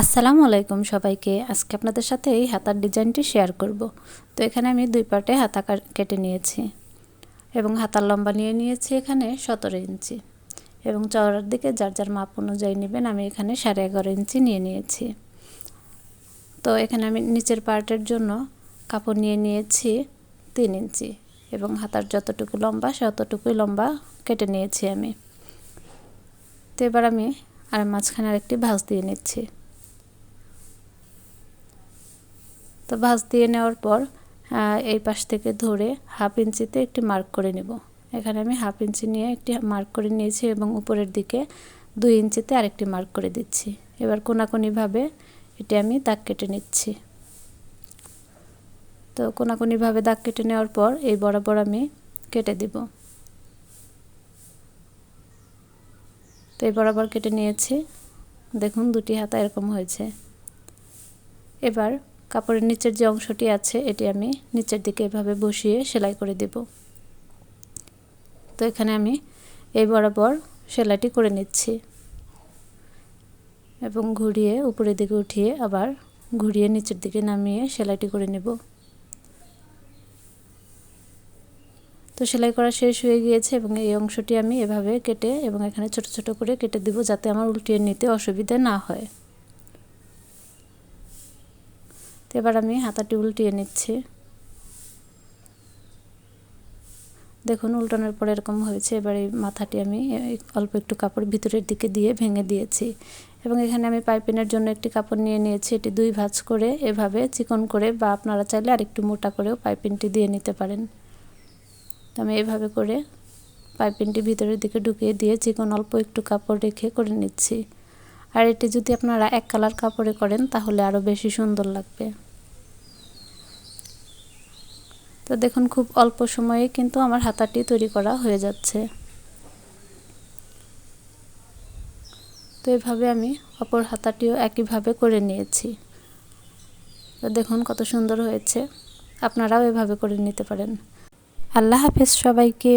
আসসালামু আলাইকুম সবাইকে। আজকে আপনাদের সাথে এই হাতার ডিজাইনটি শেয়ার করব। তো এখানে আমি দুই পার্টে হাতা কেটে নিয়েছি এবং হাতার লম্বা নিয়ে নিয়েছি এখানে 17 ইঞ্চি এবং চওড়ার দিকে যার যার মাপ অনুযায়ী নেবেন। আমি এখানে 11.5 ইঞ্চি নিয়ে নিয়েছি। তো এখানে আমি নিচের পার্টের জন্য কাপড় নিয়ে নিয়েছি 3 ইঞ্চি এবং হাতার যতটুকু লম্বা ততটুকুই লম্বা কেটে নিয়েছি আমি। তো এবার আমি আর মাঝখানে আরেকটি ভাঁজ দিয়ে নিচ্ছি। তো ভাঁজ দিয়ে নেওয়ার পর এই পাশ থেকে ধরে হাফ ইঞ্চিতে একটি মার্ক করে নেব। এখানে আমি হাফ ইঞ্চি নিয়ে একটি মার্ক করে নিয়েছি এবং উপরের দিকে 2 ইঞ্চিতে আরেকটি মার্ক করে দিচ্ছি। এবার কোনাকুনিভাবে এটি আমি দাগ কেটে নিচ্ছি। তো কোনাকুনিভাবে দাগ কেটে নেওয়ার পর এই বরাবর আমি কেটে দিব। তো এই বরাবর কেটে নিয়েছি। দেখুন দুটি হাতা এরকম হয়েছে। এবার কাপড়ের নিচের যে অংশটি আছে এটি আমি নিচের দিকে এভাবে বসিয়ে সেলাই করে দেব। তো এখানে আমি এই বরাবর সেলাইটি করে নিচ্ছি এবং ঘুরিয়ে উপরের দিকে উঠিয়ে আবার ঘুরিয়ে নিচের দিকে নামিয়ে সেলাইটি করে নেব। তো সেলাই করা শেষ হয়ে গিয়েছে এবং এই অংশটি আমি এভাবে কেটে এবং এখানে ছোট ছোট করে কেটে দেব যাতে আমার উল্টিয়ে নিতে অসুবিধা না হয়। তো এবার আমি হাতাটি উল্টিয়ে নিচ্ছি। দেখুন উল্টানোর পর এরকম হয়েছে। এবার এই মাথাটি আমি অল্প একটু কাপড় ভিতরের দিকে দিয়ে ভেঙে দিয়েছি এবং এখানে আমি পাইপিনের জন্য একটি কাপড় নিয়ে নিয়েছি। এটি 2 ভাঁজ করে এভাবে চিকন করে বা আপনারা চাইলে আরেকটু মোটা করেও পাইপিনটি দিয়ে নিতে পারেন। তো আমি এভাবে করে পাইপিনটি ভিতরের দিকে ঢুকিয়ে দিয়ে চিকন অল্প একটু কাপড় রেখে করে নিচ্ছি। আর এটি যদি আপনারা এক কালার কাপড়ে করেন তাহলে আরও বেশি সুন্দর লাগবে। তো দেখুন খুব অল্প সময়ে কিন্তু আমার হাতাটি তৈরি করা হয়ে যাচ্ছে। তো এভাবে আমি অপর হাতাটিও একইভাবে করে নিয়েছি। তো দেখুন কত সুন্দর হয়েছে। আপনারাও এভাবে করে নিতে পারেন। আল্লাহ হাফেজ সবাইকে।